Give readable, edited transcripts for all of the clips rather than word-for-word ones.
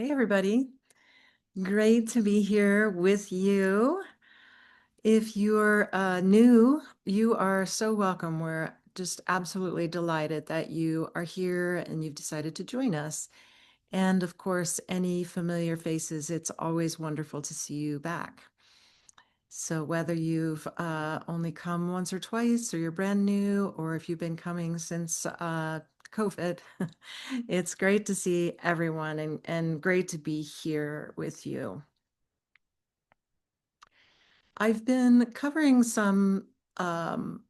Hey, everybody. Great to be here with you. If you're new, you are so welcome. We're just absolutely delighted that you are here and you've decided to join us. And of course, any familiar faces, it's always wonderful to see you back. So whether you've only come once or twice, or you're brand new, or if you've been coming since COVID, it's great to see everyone and great to be here with you. I've been covering um,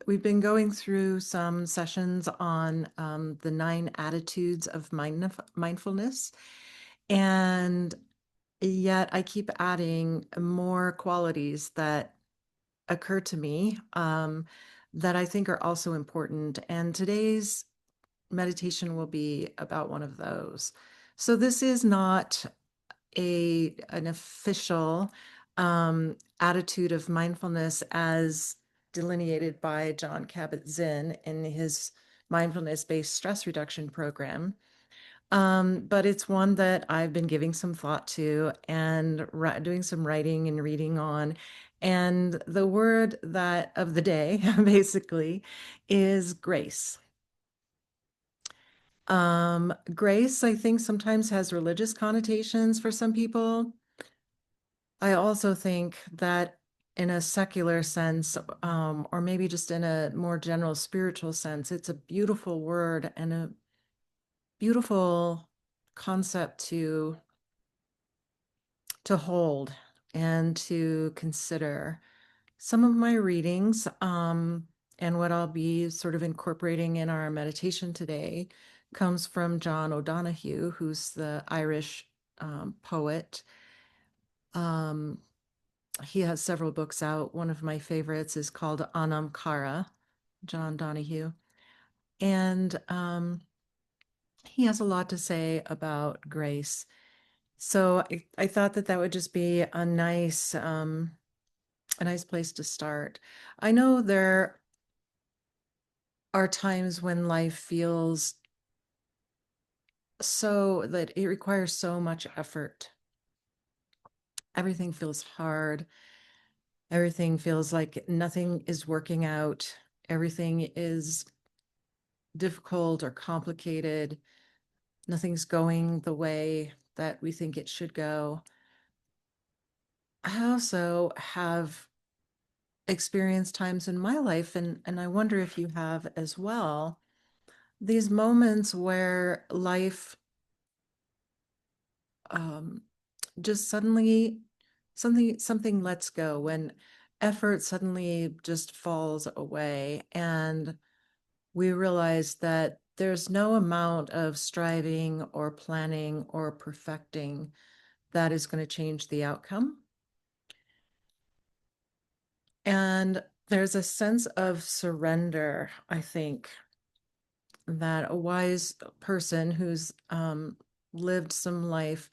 we've been going through some sessions on the 9 attitudes of mindfulness. And yet I keep adding more qualities that occur to me that I think are also important. And today's meditation will be about one of those. So this is not an official attitude of mindfulness as delineated by John Kabat-Zinn in his mindfulness-based stress reduction program. But it's one that I've been giving some thought to and doing some writing and reading on. And the word that of the day basically is grace. Grace, I think, sometimes has religious connotations for some people. I also think that in a secular sense, or maybe just in a more general spiritual sense, it's a beautiful word and a beautiful concept to hold and to consider. Some of my readings, and what I'll be sort of incorporating in our meditation today, comes from John O'Donohue, who's the Irish poet. Um, he has several books out. One of my favorites is called Anam Cara, John Donahue. And he has a lot to say about grace. So I thought that that would just be a nice place to start. I know there are times when life feels so that it requires so much effort. Everything feels hard. Everything feels like nothing is working out. Everything is difficult or complicated. Nothing's going the way that we think it should go. I also have experienced times in my life, and I wonder if you have as well, these moments where life um, just suddenly something lets go, when effort suddenly just falls away, and we realize that there's no amount of striving or planning or perfecting that is going to change the outcome. And there's a sense of surrender, I think, that a wise person who's lived some life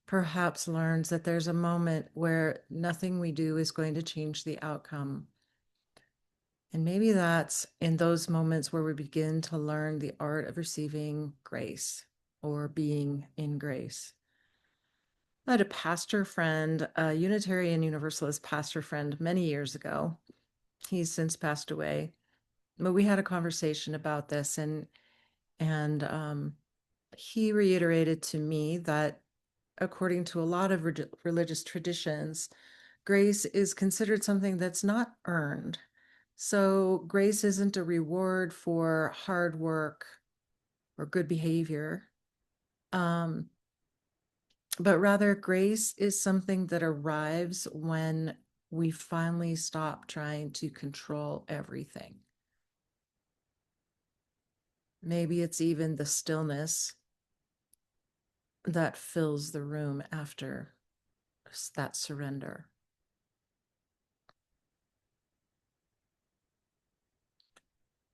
perhaps learns that there's a moment where nothing we do is going to change the outcome. And maybe that's in those moments where we begin to learn the art of receiving grace or being in grace. I had a pastor friend, a Unitarian Universalist pastor friend many years ago. He's since passed away. But we had a conversation about this, and he reiterated to me that according to a lot of religious traditions, grace is considered something that's not earned. So grace isn't a reward for hard work or good behavior, um, but rather grace is something that arrives when we finally stop trying to control everything. Maybe it's even the stillness that fills the room after that surrender.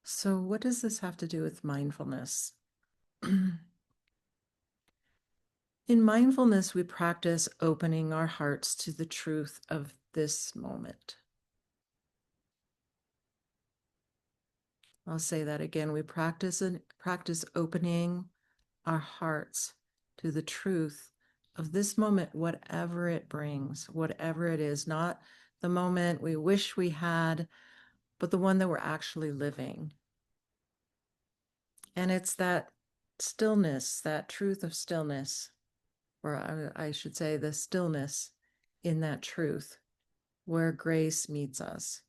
So, what does this have to do with mindfulness? In mindfulness, we practice opening our hearts to the truth of this moment. I'll say that again. We practice opening our hearts to the truth of this moment, whatever it brings, whatever it is, not the moment we wish we had, but the one that we're actually living. And it's that stillness, that truth of stillness, or I should say, the stillness in that truth where grace meets us.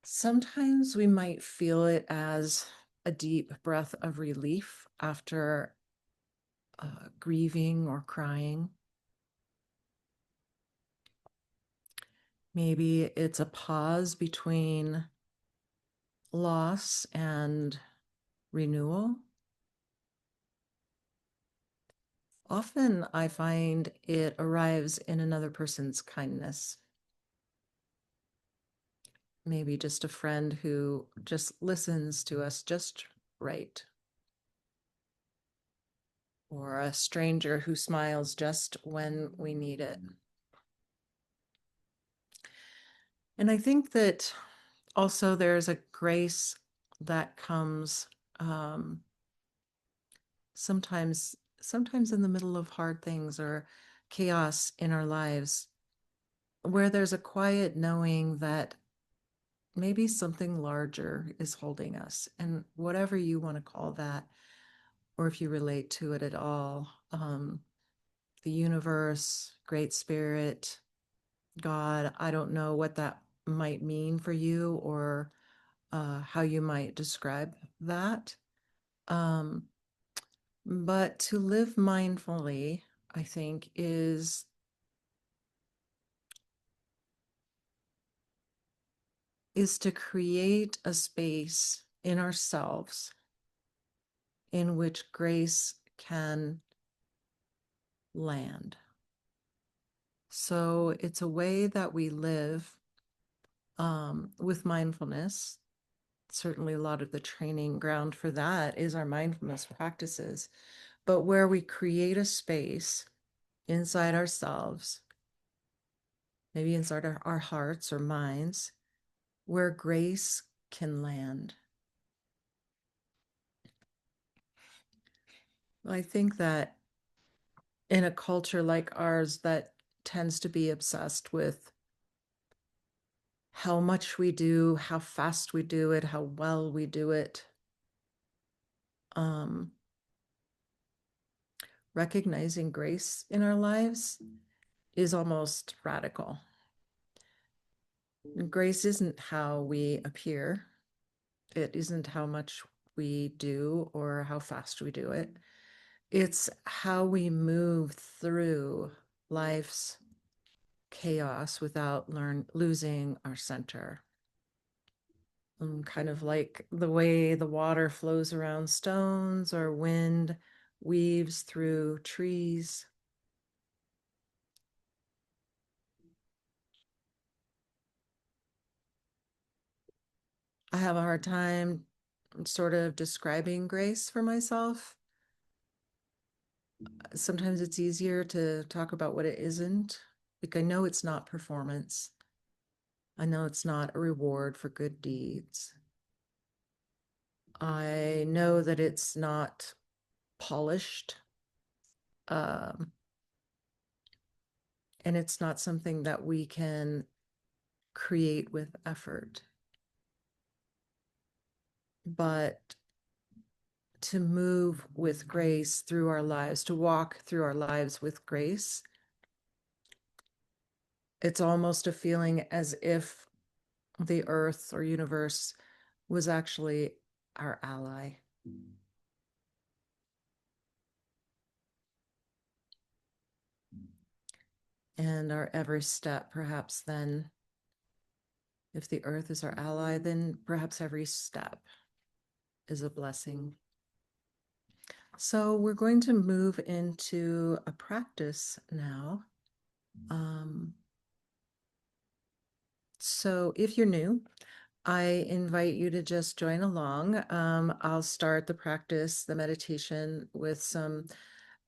Sometimes we might feel it as a deep breath of relief after grieving or crying. Maybe it's a pause between loss and renewal. Often I find it arrives in another person's kindness. Maybe just a friend who just listens to us just right, or a stranger who smiles just when we need it. And I think that also there's a grace that comes um, sometimes in the middle of hard things or chaos in our lives, where there's a quiet knowing that maybe something larger is holding us, and whatever you want to call that, or if you relate to it at all, the universe, great spirit, God, I don't know what that might mean for you, or how you might describe that. Um, but to live mindfully, I think, is to create a space in ourselves in which grace can land. So it's a way that we live with mindfulness. Certainly, a lot of the training ground for that is our mindfulness practices, but where we create a space inside ourselves, maybe inside our hearts or minds, where grace can land. I think that in a culture like ours that tends to be obsessed with how much we do, how fast we do it, how well we do it, um, recognizing grace in our lives is almost radical. Grace isn't how we appear, it isn't how much we do or how fast we do it. It's how we move through life's chaos without losing our center. Kind of like the way the water flows around stones or wind weaves through trees. I have a hard time sort of describing grace for myself. Sometimes it's easier to talk about what it isn't. Like, I know it's not performance. I know it's not a reward for good deeds. I know that it's not polished. Um, and it's not something that we can create with effort. But to move with grace through our lives, to walk through our lives with grace, it's almost a feeling as if the earth or universe was actually our ally. And our every step, perhaps then, if the earth is our ally, then perhaps every step is a blessing. So we're going to move into a practice now. Um, so if you're new, I invite you to just join along. I'll start the practice, the meditation, with some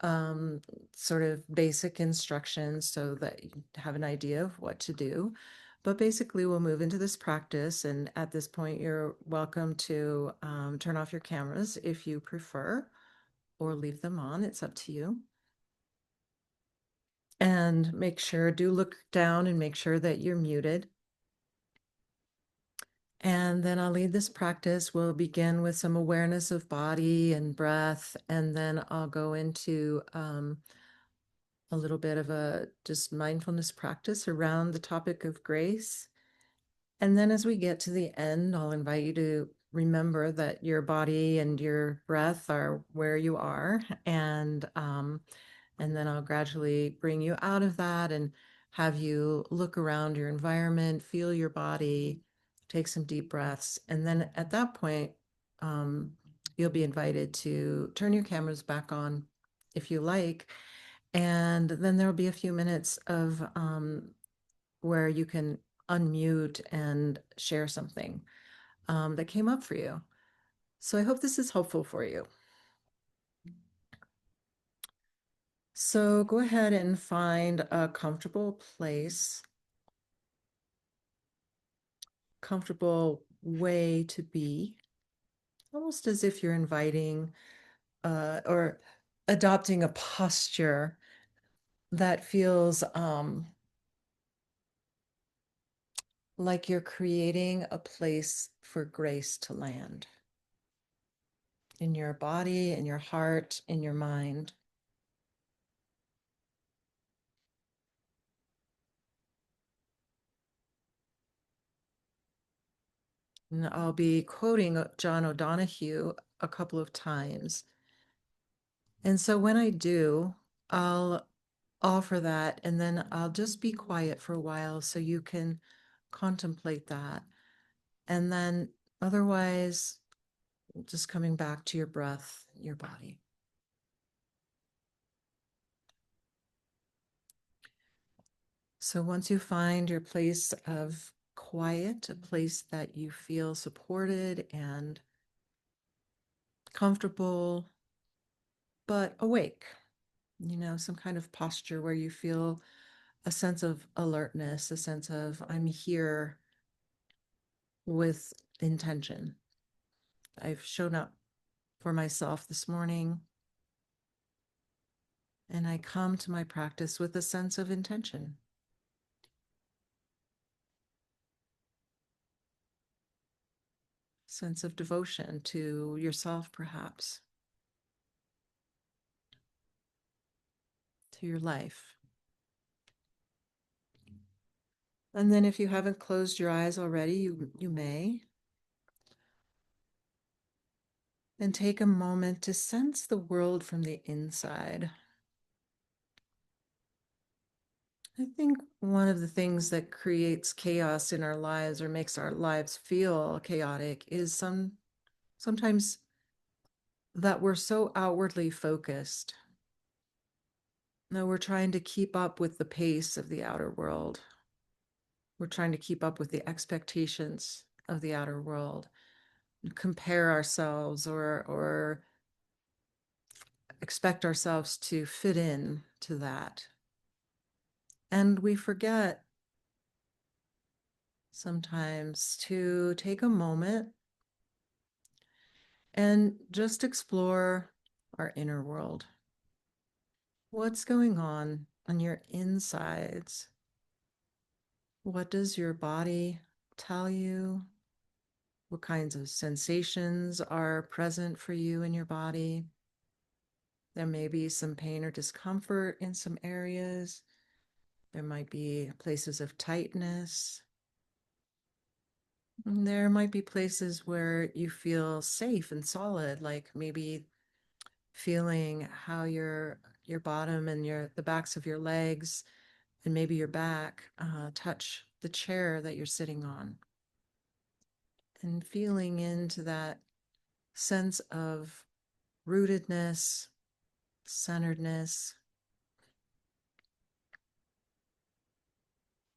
sort of basic instructions so that you have an idea of what to do. But basically, we'll move into this practice. And at this point, you're welcome to turn off your cameras if you prefer. or leave them on. It's up to you. And do look down and make sure that you're muted. And then I'll lead this practice. We'll begin with some awareness of body and breath, and then I'll go into a little bit of a just mindfulness practice around the topic of grace. And then as we get to the end, I'll invite you to remember that your body and your breath are where you are. And then I'll gradually bring you out of that and have you look around your environment, feel your body, take some deep breaths. And then at that point, you'll be invited to turn your cameras back on if you like. And then there'll be a few minutes of where you can unmute and share something that came up for you. So I hope this is helpful for you. So go ahead and find a comfortable place, comfortable way to be, almost as if you're inviting or adopting a posture that feels like you're creating a place for grace to land in your body, in your heart, in your mind. And I'll be quoting John O'Donohue a couple of times. And so when I do, I'll offer that and then I'll just be quiet for a while so you can contemplate that. And then otherwise, just coming back to your breath, your body. So once you find your place of quiet, a place that you feel supported and comfortable, but awake, some kind of posture where you feel a sense of alertness, a sense of I'm here with intention. I've shown up for myself this morning and I come to my practice with a sense of intention, sense of devotion to yourself, perhaps, to your life. And then if you haven't closed your eyes already, you may. And take a moment to sense the world from the inside. I think one of the things that creates chaos in our lives or makes our lives feel chaotic is sometimes that we're so outwardly focused. That we're trying to keep up with the pace of the outer world. We're trying to keep up with the expectations of the outer world, compare ourselves or expect ourselves to fit in to that. And we forget sometimes to take a moment and just explore our inner world. What's going on your insides? What does your body tell you? What kinds of sensations are present for you in your body? There may be some pain or discomfort in some areas. There might be places of tightness. And there might be places where you feel safe and solid, like maybe feeling how your bottom and the backs of your legs and maybe your back touch the chair that you're sitting on, and feeling into that sense of rootedness, centeredness,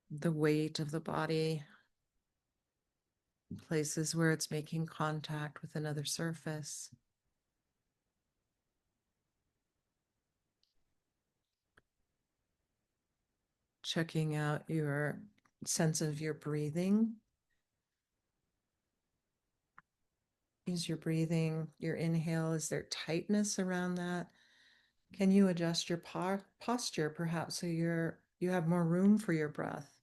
the weight of the body, places where it's making contact with another surface. Checking out your sense of your breathing. Is your breathing, your inhale, is there tightness around that? Can you adjust your posture perhaps so you have more room for your breath?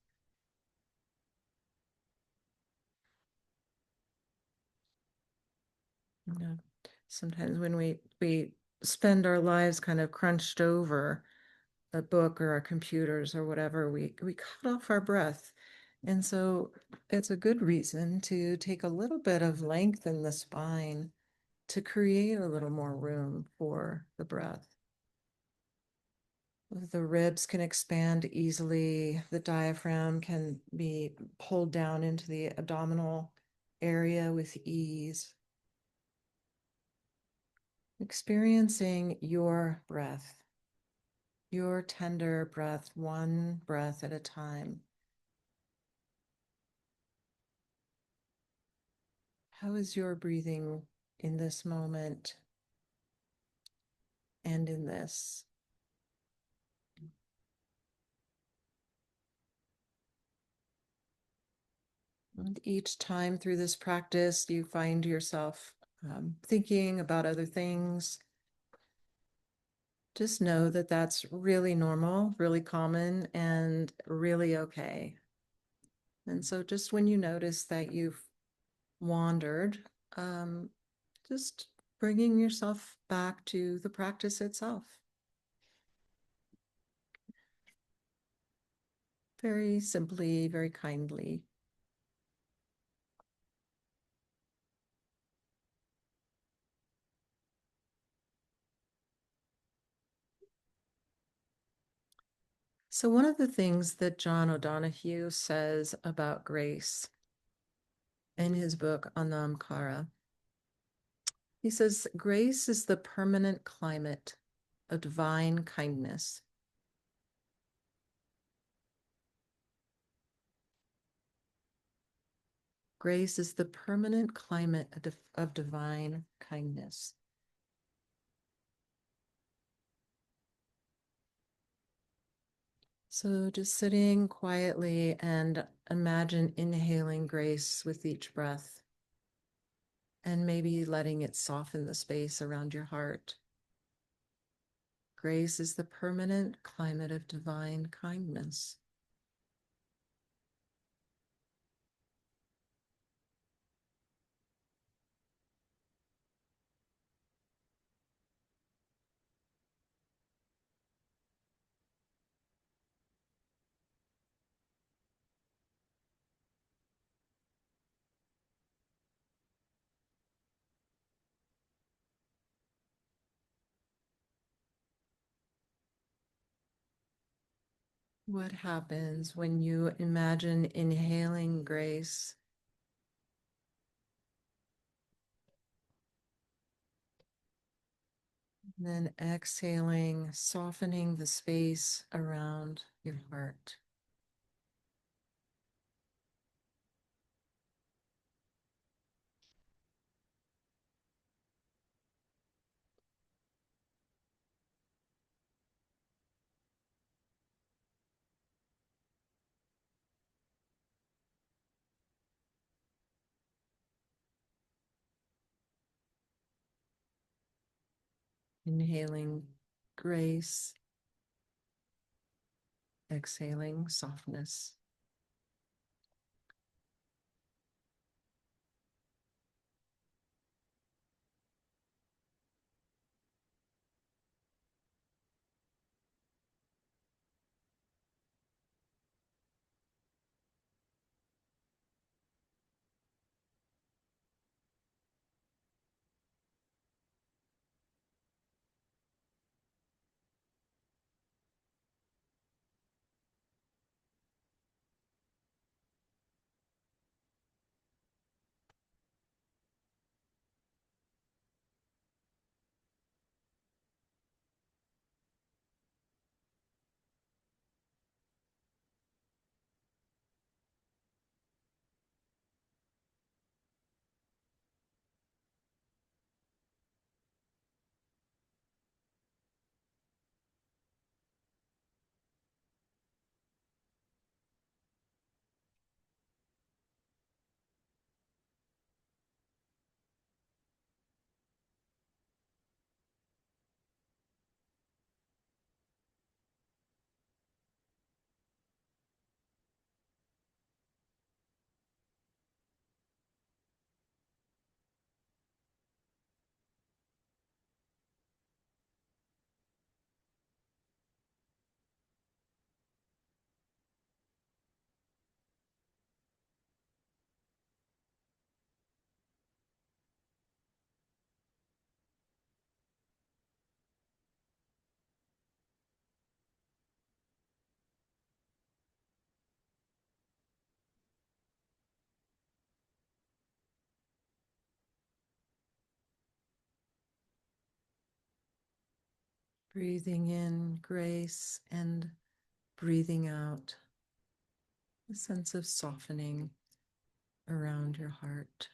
You know, sometimes when we spend our lives kind of crunched over a book or our computers or whatever, we cut off our breath. And so it's a good reason to take a little bit of length in the spine to create a little more room for the breath. The ribs can expand easily. The diaphragm can be pulled down into the abdominal area with ease. Experiencing your breath, your tender breath, one breath at a time. How is your breathing in this moment and in this? And each time through this practice, you find yourself thinking about other things. Just know that that's really normal, really common, and really okay. And so, just when you notice that you've wandered, um, just bringing yourself back to the practice itself. Very simply, very kindly. So, one of the things that John O'Donohue says about grace in his book Anamkara, he says, grace is the permanent climate of divine kindness. Grace is the permanent climate of divine kindness. So just sitting quietly and imagine inhaling grace with each breath and maybe letting it soften the space around your heart. Grace is the permanent climate of divine kindness. What happens when you imagine inhaling grace? And then exhaling, softening the space around your heart. Inhaling grace, exhaling softness. Breathing in grace and breathing out a sense of softening around your heart.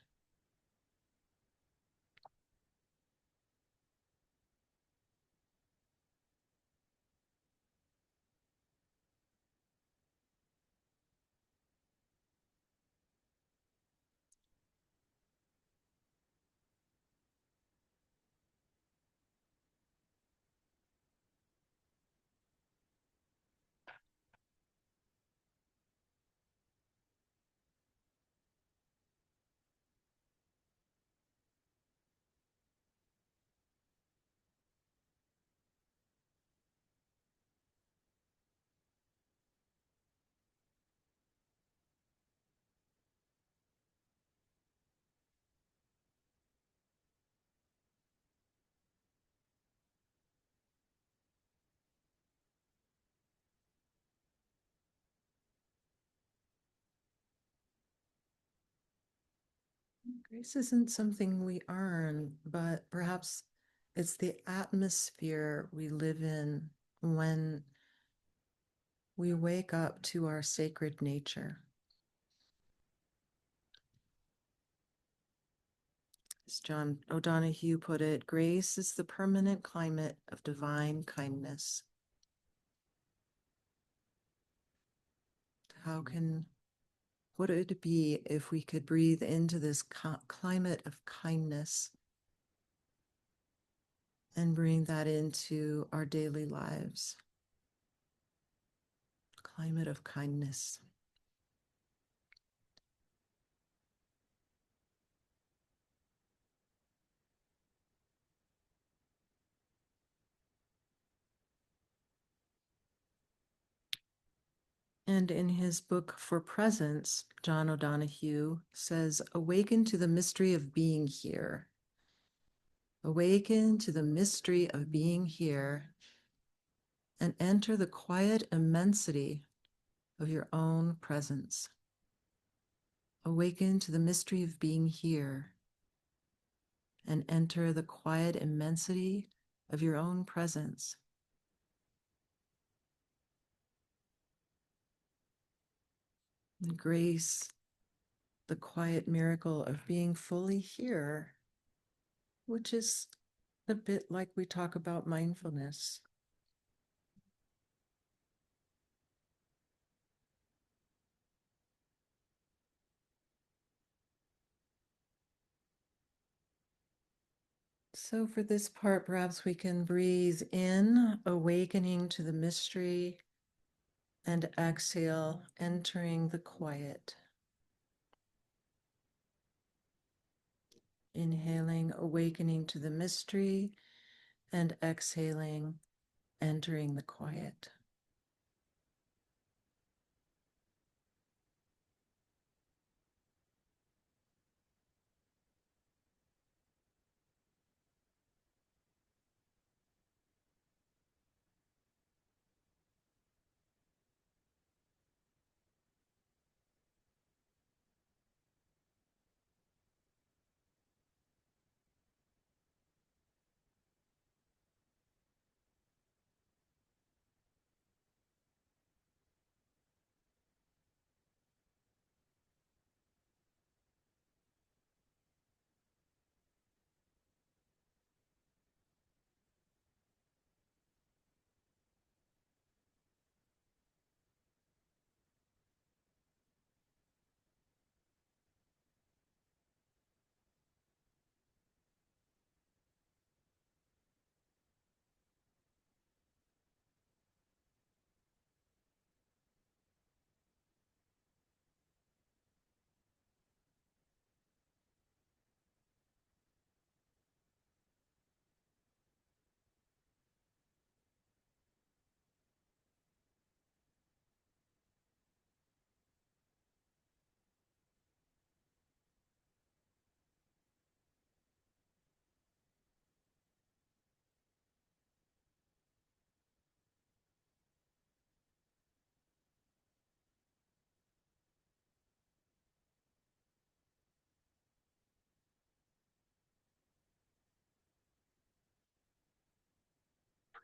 Grace isn't something we earn, but perhaps it's the atmosphere we live in when we wake up to our sacred nature. As John O'Donohue put it, grace is the permanent climate of divine kindness. What would it be if we could breathe into this climate of kindness and bring that into our daily lives? Climate of kindness. And in his book For Presence, John O'Donohue says, awaken to the mystery of being here. Awaken to the mystery of being here and enter the quiet immensity of your own presence. Awaken to the mystery of being here and enter the quiet immensity of your own presence. And grace, the quiet miracle of being fully here, which is a bit like we talk about mindfulness. So for this part, perhaps we can breathe in, awakening to the mystery, and exhale, entering the quiet. Inhaling, awakening to the mystery, and exhaling, entering the quiet.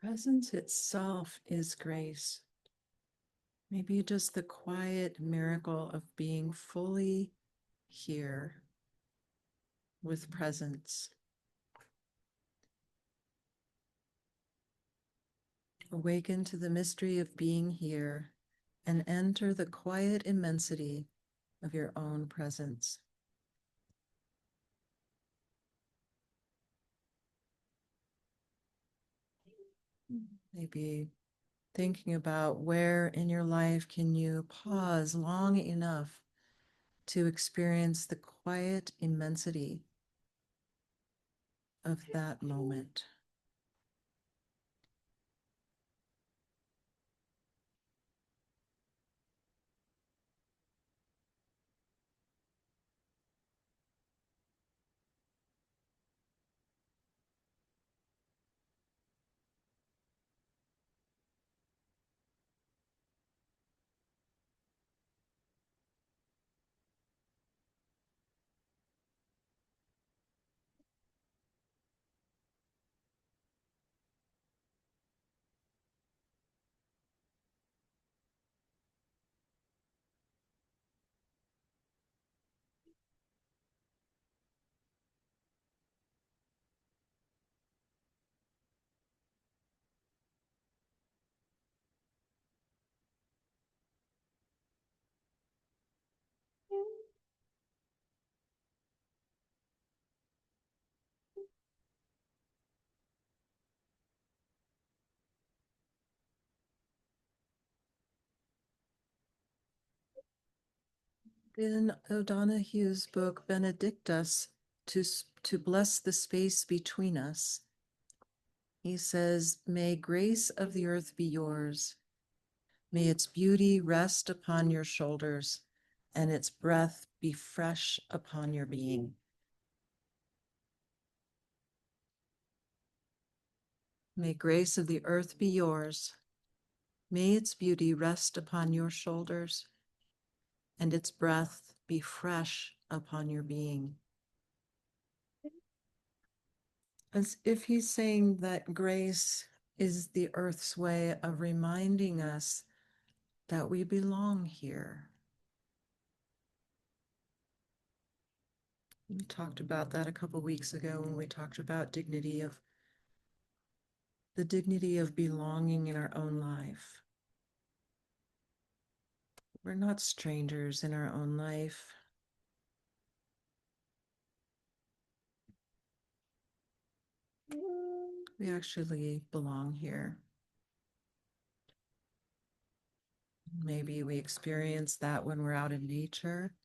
Presence itself is grace. Maybe just the quiet miracle of being fully here with presence. Awaken to the mystery of being here and enter the quiet immensity of your own presence. Maybe thinking about where in your life can you pause long enough to experience the quiet immensity of that moment. In O'Donoghue's book, Benedictus, to bless the space between us, he says, "May grace of the earth be yours. May its beauty rest upon your shoulders, and its breath be fresh upon your being." May grace of the earth be yours. May its beauty rest upon your shoulders, and its breath be fresh upon your being. As if he's saying that grace is the earth's way of reminding us that we belong here. We talked about that a couple weeks ago when we talked about the dignity of belonging in our own life. We're not strangers in our own life. We actually belong here. Maybe we experience that when we're out in nature.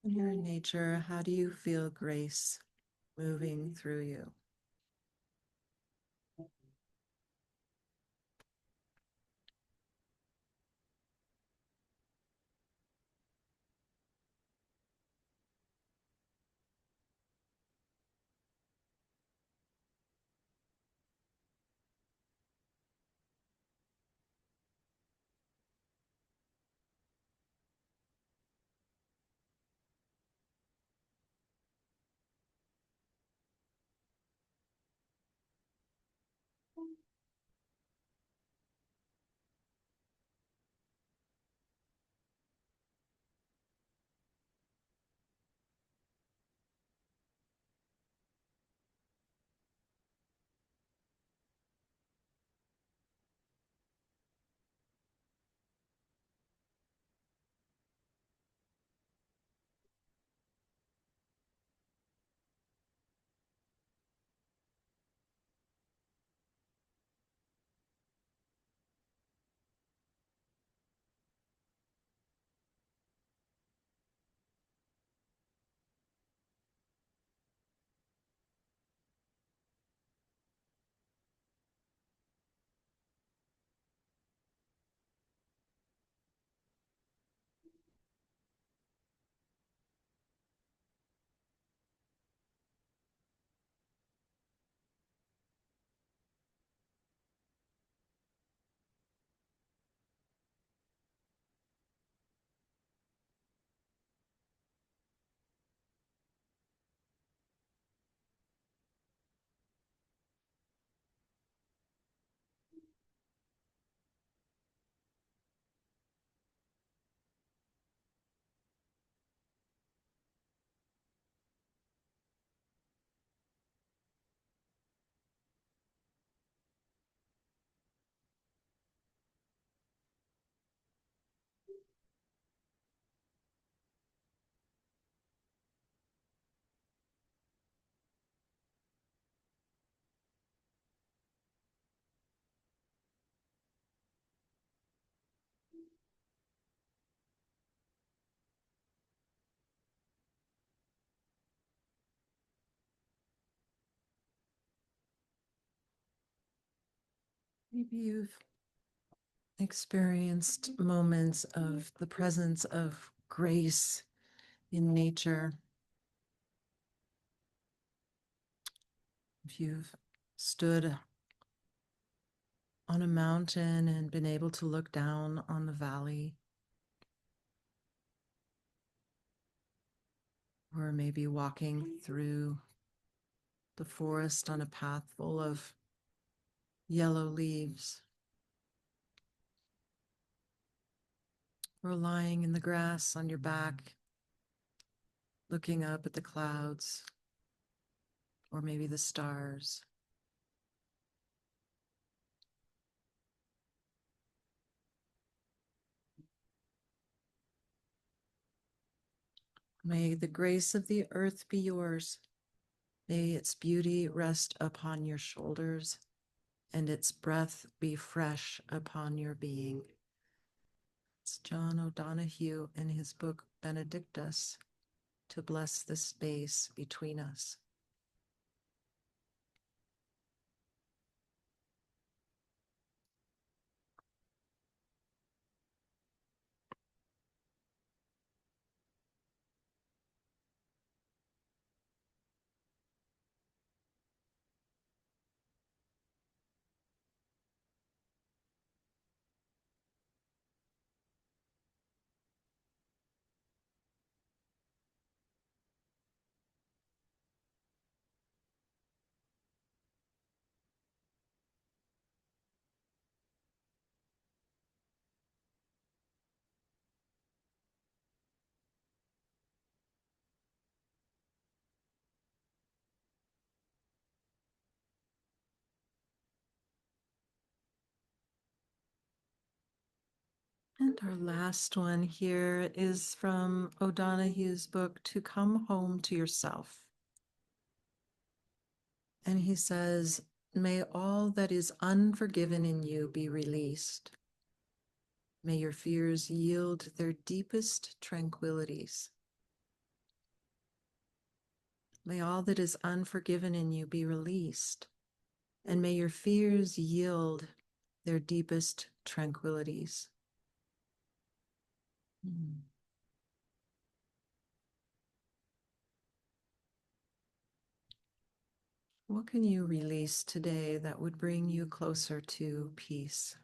When you're in nature, how do you feel grace moving through you? Maybe you've experienced moments of the presence of grace in nature. If you've stood on a mountain and been able to look down on the valley, or maybe walking through the forest on a path full of yellow leaves, or lying in the grass on your back, looking up at the clouds, or maybe the stars. May the grace of the earth be yours. May its beauty rest upon your shoulders, and its breath be fresh upon your being. It's John O'Donohue in his book Benedictus to bless the space between us. And our last one here is from O'Donohue's book, To Come Home to Yourself. And he says, may all that is unforgiven in you be released. May your fears yield their deepest tranquilities. May all that is unforgiven in you be released. And may your fears yield their deepest tranquilities. Hmm. What can you release today that would bring you closer to peace?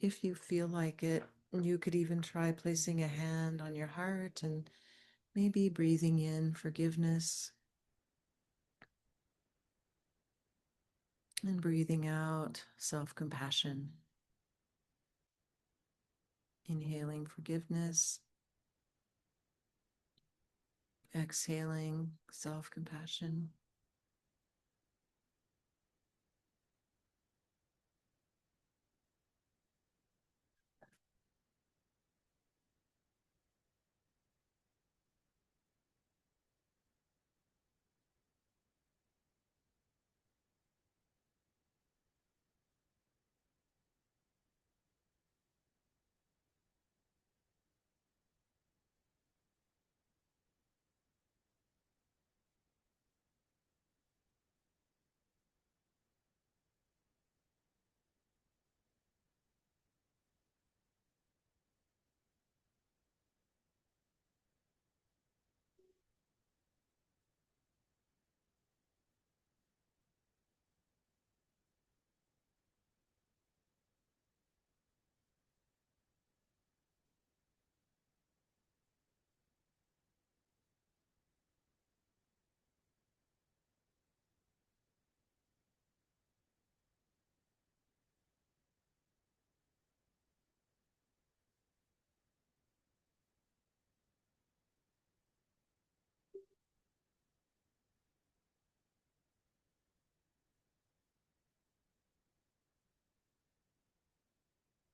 If you feel like it, you could even try placing a hand on your heart and maybe breathing in forgiveness and breathing out self-compassion. Inhaling forgiveness, exhaling self-compassion.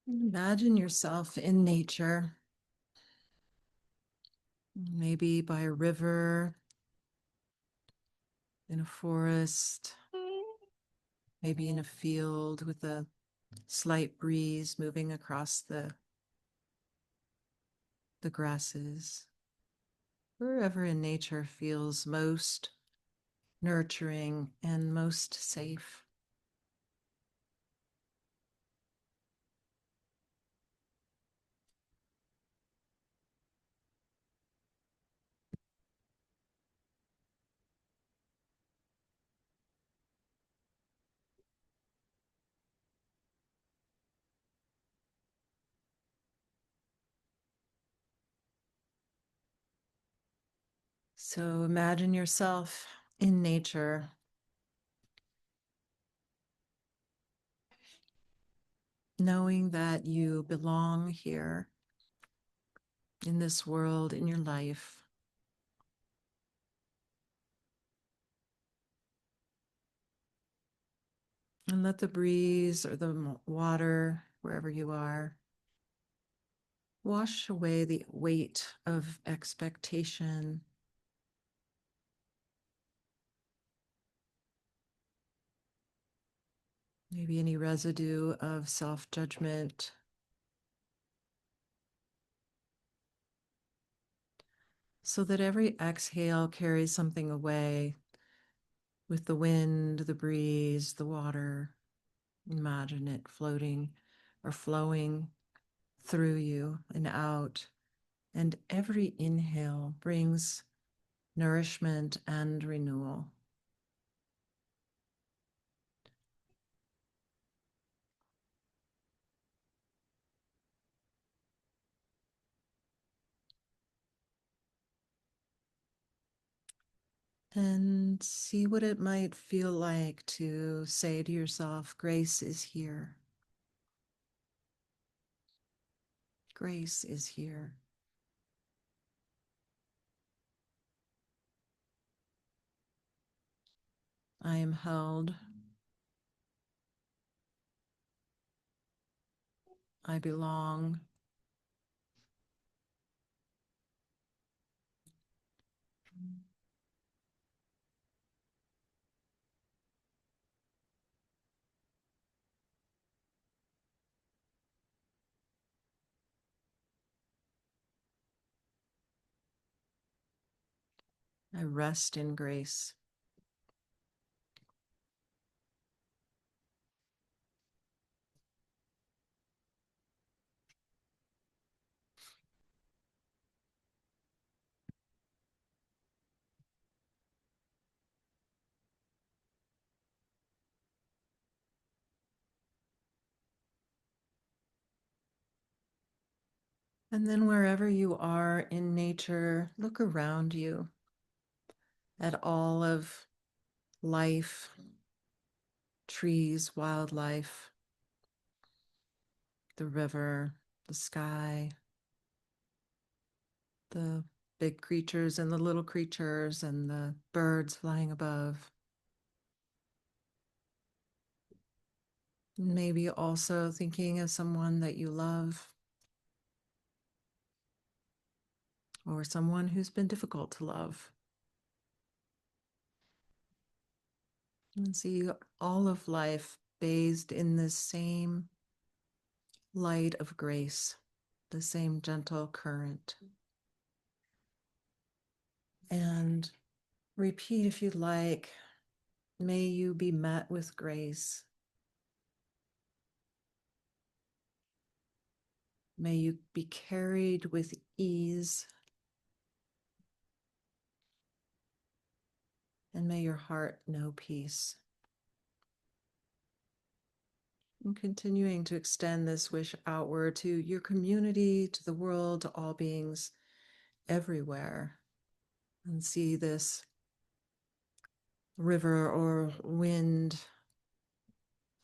Imagine yourself in nature, maybe by a river, in a forest, maybe in a field with a slight breeze moving across the grasses. Wherever in nature feels most nurturing, and most safe. So imagine yourself in nature, knowing that you belong here in this world, in your life. And let the breeze or the water, wherever you are, wash away the weight of expectation, maybe any residue of self-judgment, so that every exhale carries something away with the wind, the breeze, the water. Imagine it floating or flowing through you and out. And every inhale brings nourishment and renewal. And see what it might feel like to say to yourself, grace is here. Grace is here. I am held. I belong. I rest in grace. And then wherever you are in nature, look around you at all of life, trees, wildlife, the river, the sky, the big creatures and the little creatures and the birds flying above. Maybe also thinking of someone that you love or someone who's been difficult to love. And see all of life bathed in this same light of grace, the same gentle current. And repeat if you'd like, may you be met with grace. May you be carried with ease. And may your heart know peace. And continuing to extend this wish outward to your community, to the world, to all beings everywhere. And see this river or wind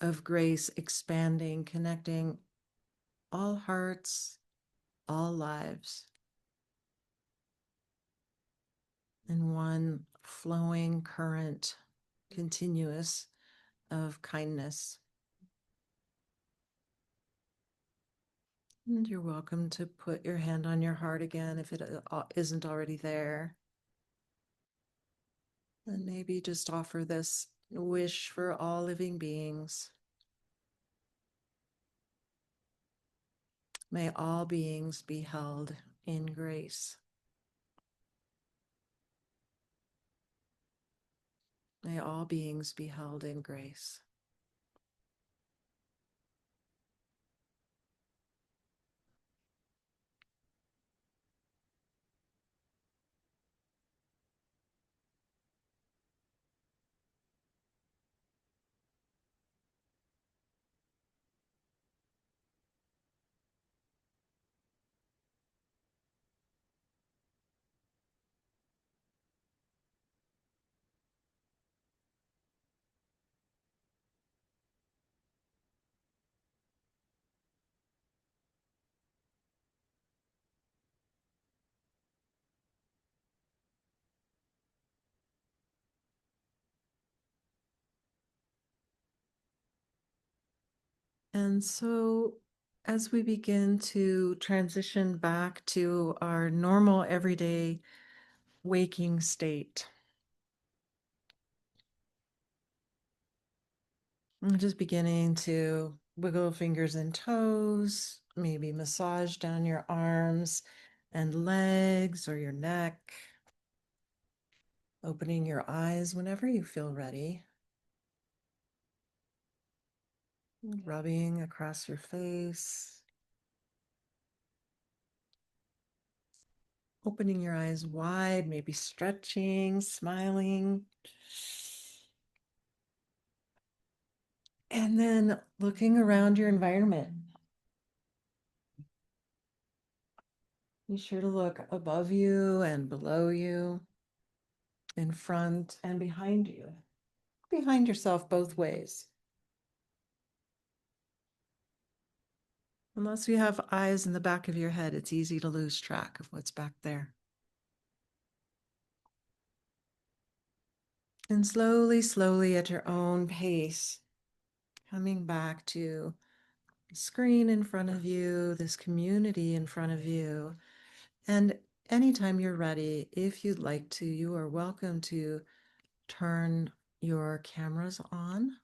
of grace expanding, connecting all hearts, all lives in one flowing current, continuous of kindness. And you're welcome to put your hand on your heart again if it isn't already there. And maybe just offer this wish for all living beings. May all beings be held in grace. May all beings be held in grace. And so, as we begin to transition back to our normal everyday waking state, I'm just beginning to wiggle fingers and toes, maybe massage down your arms and legs or your neck, opening your eyes whenever you feel ready, rubbing across your face, opening your eyes wide, maybe stretching, smiling. And then looking around your environment. Be sure to look above you and below you, in front and behind you, behind yourself both ways. Unless you have eyes in the back of your head, it's easy to lose track of what's back there. And slowly, slowly at your own pace, coming back to the screen in front of you, this community in front of you. And anytime you're ready, if you'd like to, you are welcome to turn your cameras on.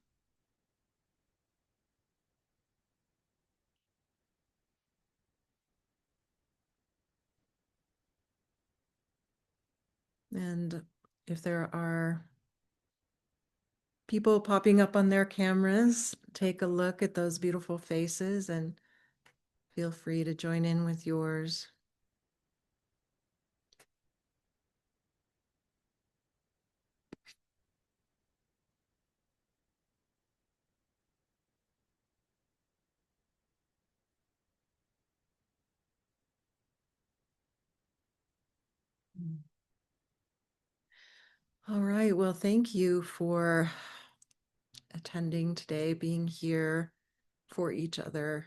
And if there are people popping up on their cameras, take a look at those beautiful faces and feel free to join in with yours. All right. Well, thank you for attending today, being here for each other.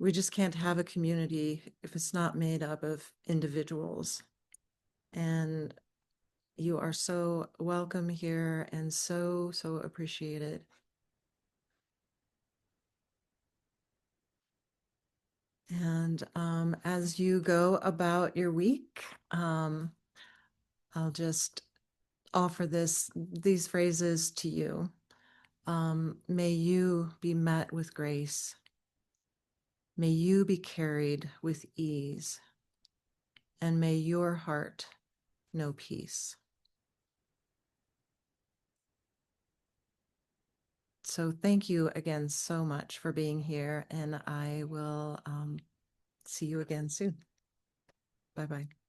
We just can't have a community if it's not made up of individuals. And you are so welcome here and so, so appreciated. And as you go about your week, I'll just offer these phrases to you. May you be met with grace. May you be carried with ease. And may your heart know peace. So thank you again so much for being here, and I will see you again soon. Bye-bye.